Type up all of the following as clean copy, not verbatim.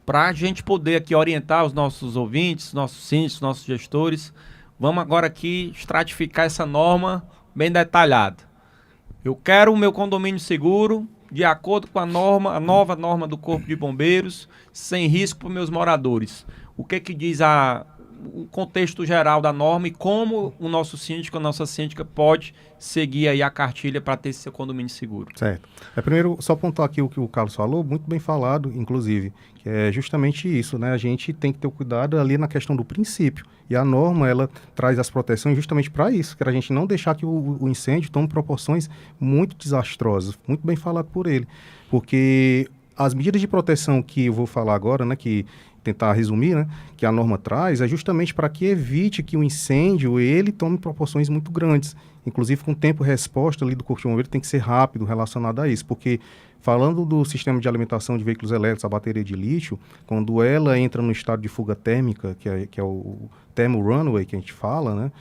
para a gente poder aqui orientar os nossos ouvintes, nossos síndicos, nossos gestores, vamos agora aqui estratificar essa norma bem detalhada. Eu quero o meu condomínio seguro, de acordo com a nova norma do Corpo de Bombeiros, sem risco para os meus moradores. O que diz o contexto geral da norma e como o nosso síndico, a nossa síndica pode seguir aí a cartilha para ter esse seu condomínio seguro. Certo. Primeiro, só pontuar aqui o que o Carlos falou, muito bem falado, inclusive, que é justamente isso, né? A gente tem que ter o cuidado ali na questão do princípio. E a norma, ela traz as proteções justamente para isso, para a gente não deixar que o incêndio tome proporções muito desastrosas. Muito bem falado por ele. Porque as medidas de proteção que eu vou falar agora, né, que tentar resumir, né, que a norma traz, é justamente para que evite que o incêndio, ele tome proporções muito grandes. Inclusive, com o tempo de resposta ali do Corpo de Bombeiros tem que ser rápido relacionado a isso, porque falando do sistema de alimentação de veículos elétricos, a bateria de lítio, quando ela entra no estado de fuga térmica, que é o thermal runaway que a gente fala, né,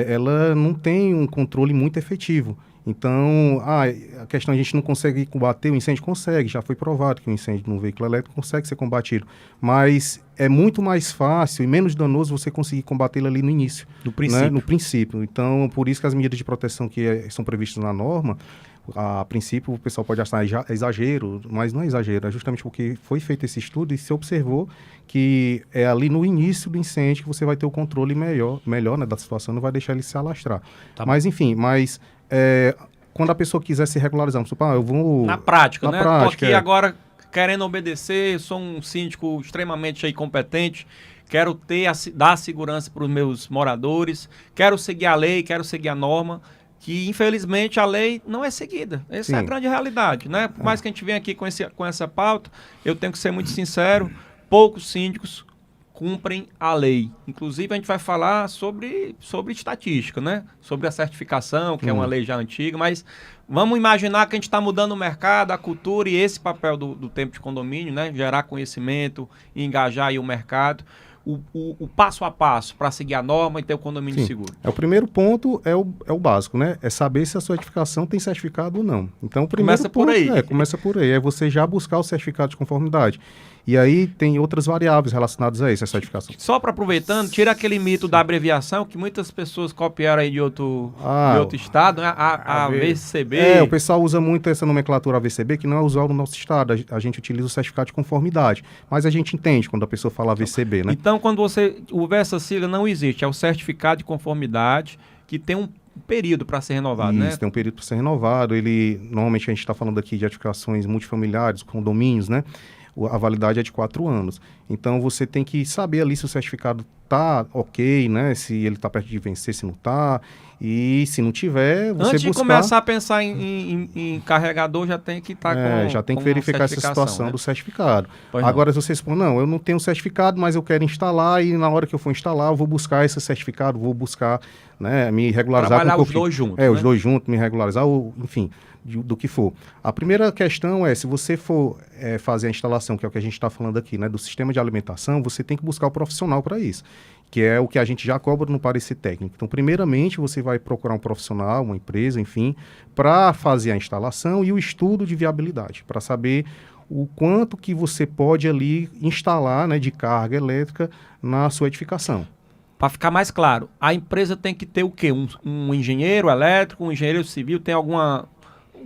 ela não tem um controle muito efetivo. Então, a questão a gente não consegue combater o incêndio, consegue, já foi provado que o incêndio no veículo elétrico consegue ser combatido, mas é muito mais fácil e menos danoso você conseguir combatê-lo ali no início. No princípio. Né? No princípio. Então, por isso que as medidas de proteção que são previstas na norma, a princípio o pessoal pode achar exagero, mas não é exagero, é justamente porque foi feito esse estudo e se observou que é ali no início do incêndio que você vai ter o controle melhor, né, da situação, não vai deixar ele se alastrar. Tá. Mas enfim, quando a pessoa quiser se regularizar, eu vou... Na prática, né? Estou aqui agora querendo obedecer, sou um síndico extremamente aí competente, quero dar segurança para os meus moradores, quero seguir a lei, quero seguir a norma, que infelizmente a lei não é seguida. Essa é a grande realidade, né? Por mais que a gente venha aqui com essa pauta, eu tenho que ser muito sincero, poucos síndicos cumprem a lei. Inclusive, a gente vai falar sobre estatística, né? Sobre a certificação, que é uma lei já antiga, mas vamos imaginar que a gente está mudando o mercado, a cultura e esse papel do tempo de condomínio, né? Gerar conhecimento, engajar aí o mercado. O passo a passo para seguir a norma e ter o condomínio seguro. O primeiro ponto é o básico, né? É saber se a sua edificação tem certificado ou não. Então, o primeiro começa por aí. Começa por aí. É você já buscar o certificado de conformidade. E aí tem outras variáveis relacionadas a isso, a certificação. Só para aproveitando, tira aquele mito da abreviação que muitas pessoas copiaram aí de outro estado, né? A AVCB. O pessoal usa muito essa nomenclatura AVCB, que não é usual no nosso estado. A gente utiliza o certificado de conformidade. Mas a gente entende quando a pessoa fala AVCB, né? Então, quando você houver essa sigla, não existe. É o certificado de conformidade que tem um período para ser renovado, né? Isso, tem um período para ser renovado. Normalmente a gente está falando aqui de edificações multifamiliares, condomínios, né? A validade é de 4 anos. Então, você tem que saber ali se o certificado está ok, né? Se ele está perto de vencer, se não está. E se não tiver, você Antes de começar a pensar em carregador, já tem que estar com já tem que verificar essa situação, né, do certificado. Pois agora, se vocês falam, eu não tenho certificado, mas eu quero instalar e na hora que eu for instalar, eu vou buscar esse certificado, vou buscar, né, me regularizar. Trabalhar os dois juntos. Os dois juntos, me regularizar, enfim, do que for. A primeira questão é, se você for fazer a instalação, que é o que a gente está falando aqui, né, do sistema de alimentação, você tem que buscar o profissional para isso, que é o que a gente já cobra no parecer técnico. Então, primeiramente, você vai procurar um profissional, uma empresa, enfim, para fazer a instalação e o estudo de viabilidade, para saber o quanto que você pode ali instalar, né, de carga elétrica na sua edificação. Para ficar mais claro, a empresa tem que ter o quê? Um engenheiro elétrico, um engenheiro civil, tem alguma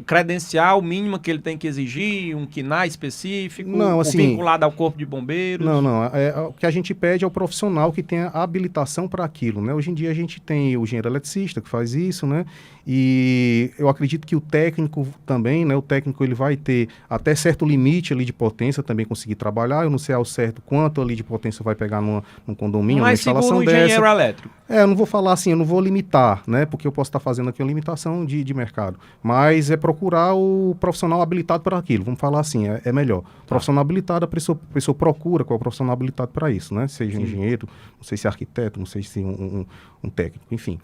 credencial mínima que ele tem que exigir, um KNAI específico, não, assim, vinculado ao Corpo de Bombeiros? Não. O que a gente pede é o profissional que tenha habilitação para aquilo, né? Hoje em dia a gente tem o engenheiro eletricista que faz isso, né? E eu acredito que o técnico também, né? O técnico ele vai ter até certo limite ali de potência também conseguir trabalhar. Eu não sei ao certo quanto ali de potência vai pegar num condomínio, numa instalação dessa. Engenheiro elétrico. Eu não vou falar assim, eu não vou limitar, né? Porque eu posso estar fazendo aqui uma limitação de mercado. Mas é procurar o profissional habilitado para aquilo. Vamos falar assim, é melhor. Profissional habilitado, a pessoa procura qual é o profissional habilitado para isso, né? Seja engenheiro, não sei se é arquiteto, não sei se um técnico, enfim.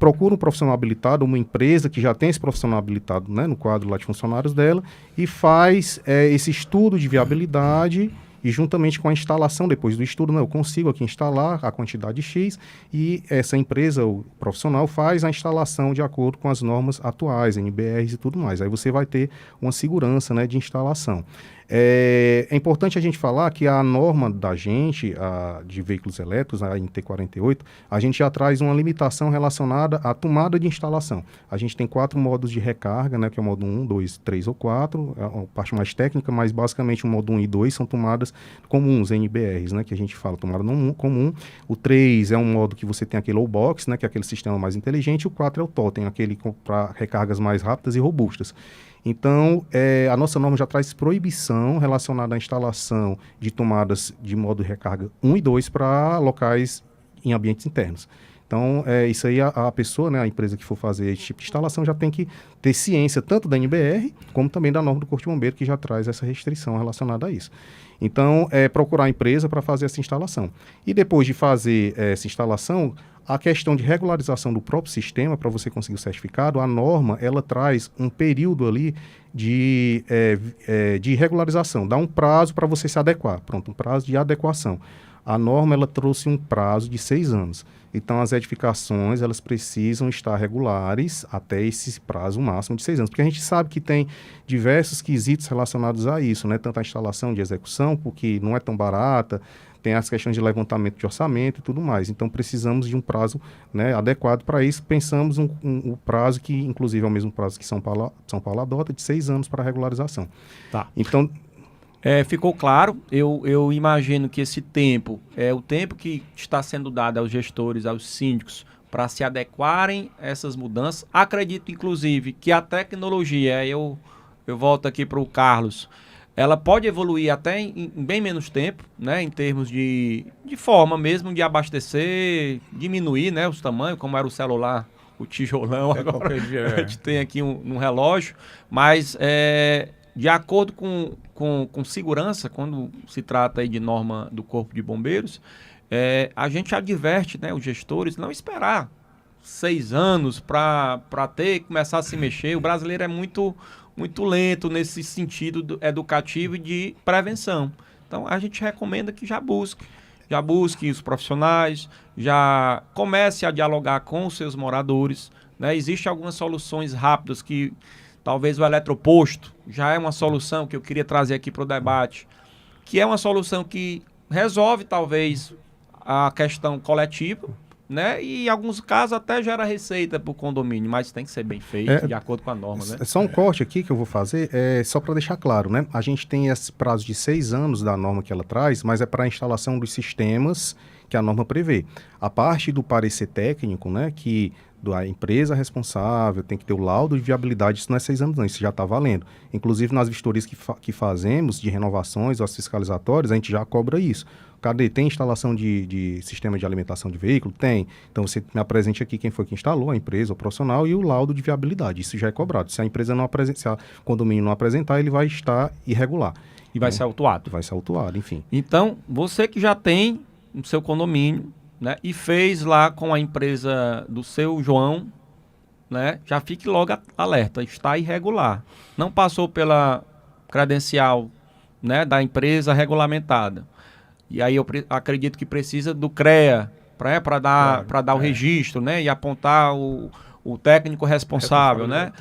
Procura um profissional habilitado, uma empresa que já tem esse profissional habilitado, né, no quadro lá de funcionários dela, e faz esse estudo de viabilidade e juntamente com a instalação, depois do estudo, eu consigo aqui instalar a quantidade X e essa empresa, o profissional, faz a instalação de acordo com as normas atuais, NBRs e tudo mais. Aí você vai ter uma segurança, né, de instalação. É importante a gente falar que a norma da gente, de veículos elétricos, a NT48, a gente já traz uma limitação relacionada à tomada de instalação. A gente tem 4 modos de recarga, né, que é o modo 1, 2, 3 ou 4, é a parte mais técnica, mas basicamente o modo 1 e 2 são tomadas comuns, NBRs, né, que a gente fala, tomada comum. O 3 é um modo que você tem aquele low-box, né, que é aquele sistema mais inteligente, e o 4 é o totem, aquele para recargas mais rápidas e robustas. Então, a nossa norma já traz proibição relacionada à instalação de tomadas de modo de recarga 1 e 2 para locais em ambientes internos. Então, isso aí a pessoa, né, a empresa que for fazer esse tipo de instalação já tem que ter ciência tanto da NBR como também da norma do Corpo de Bombeiro, que já traz essa restrição relacionada a isso. Então, procurar a empresa para fazer essa instalação. E depois de fazer essa instalação, a questão de regularização do próprio sistema, para você conseguir o certificado, a norma, ela traz um período ali de regularização, dá um prazo para você se adequar, pronto, um prazo de adequação. A norma, ela trouxe um prazo de 6 anos. Então, as edificações, elas precisam estar regulares até esse prazo máximo de 6 anos. Porque a gente sabe que tem diversos quesitos relacionados a isso, né? Tanto a instalação de execução, porque não é tão barata, tem as questões de levantamento de orçamento e tudo mais. Então, precisamos de um prazo, né, adequado para isso. Pensamos um prazo que, inclusive, é o mesmo prazo que São Paulo adota, de 6 anos para regularização. Tá. Então... ficou claro, eu imagino que esse tempo é o tempo que está sendo dado aos gestores, aos síndicos, para se adequarem a essas mudanças. Acredito, inclusive, que a tecnologia, eu volto aqui para o Carlos, ela pode evoluir até em bem menos tempo, né, em termos de forma mesmo de abastecer, diminuir, né, os tamanhos, como era o celular, o tijolão, agora a gente tem aqui um relógio, mas de acordo com segurança, quando se trata aí de norma do Corpo de Bombeiros, a gente adverte, né, os gestores não esperar 6 anos para começar a se mexer. O brasileiro é muito lento nesse sentido educativo e de prevenção. Então, a gente recomenda que já busque os profissionais, já comece a dialogar com os seus moradores, né? Existem algumas soluções rápidas que talvez o eletroposto já é uma solução que eu queria trazer aqui para o debate, que é uma solução que resolve talvez a questão coletiva, né? E em alguns casos até gera receita para o condomínio, mas tem que ser bem feito, de acordo com a norma, né? Só um corte aqui que eu vou fazer, só para deixar claro, né? A gente tem esse prazo de 6 anos da norma que ela traz, mas é para a instalação dos sistemas que a norma prevê. A parte do parecer técnico, né, que da empresa responsável tem que ter o laudo de viabilidade, isso não é 6 anos não, isso já está valendo. Inclusive nas vistorias que fazemos de renovações ou as fiscalizatórias, a gente já cobra isso. Cadê? Tem instalação de sistema de alimentação de veículo? Tem. Então você me apresente aqui quem foi que instalou, a empresa, o profissional e o laudo de viabilidade. Isso já é cobrado. Se a empresa não apresentar, se o condomínio não apresentar, ele vai estar irregular. E vai ser autuado. Vai ser autuado, enfim. Então, você que já tem no seu condomínio, né, e fez lá com a empresa do seu João, né, já fique logo alerta, está irregular. Não passou pela credencial, né, da empresa regulamentada. E aí eu acredito que precisa do CREA para dar o registro, né, e apontar o técnico responsável, né?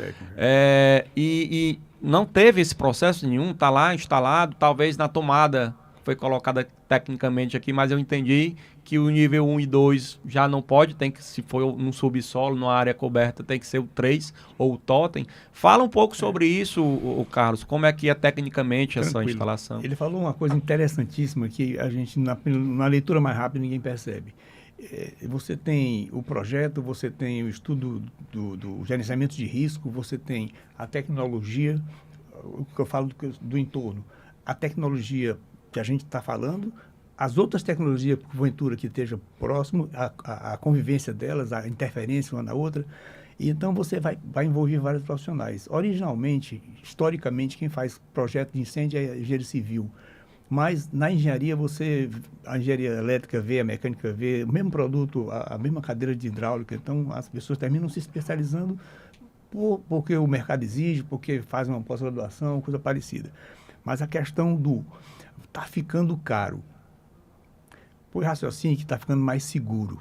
E não teve esse processo nenhum, está lá instalado, talvez na tomada foi colocada tecnicamente aqui, mas eu entendi que o nível 1 e 2 já não pode, tem que, se for no subsolo, numa área coberta, tem que ser o 3 ou o totem. Fala um pouco sobre isso, o Carlos, como é que é tecnicamente essa instalação? Ele falou uma coisa interessantíssima que a gente, na leitura mais rápida, ninguém percebe. Você tem o projeto, você tem o estudo do gerenciamento de risco, você tem a tecnologia, o que eu falo do entorno, a tecnologia que a gente está falando, as outras tecnologias, porventura, que esteja próximo, a convivência delas, a interferência uma na outra. E então você vai envolver vários profissionais. Originalmente, historicamente, quem faz projeto de incêndio é a engenharia civil. Mas na engenharia, a engenharia elétrica vê, a mecânica vê, o mesmo produto, a mesma cadeira de hidráulica. Então, as pessoas terminam se especializando porque o mercado exige, porque fazem uma pós-graduação, coisa parecida. Mas a questão está ficando caro. Por raciocínio que está ficando mais seguro.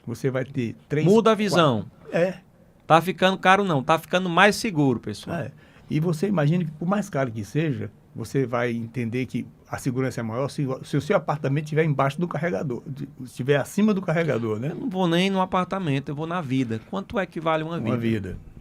Você vai ter 3... Muda a visão. 4... Tá ficando caro não, tá ficando mais seguro, pessoal. E você imagina que por mais caro que seja, você vai entender que a segurança é maior se o seu apartamento estiver embaixo do carregador, estiver acima do carregador, né? Eu não vou nem no apartamento, eu vou na vida. Quanto é que vale uma vida? Uma vida.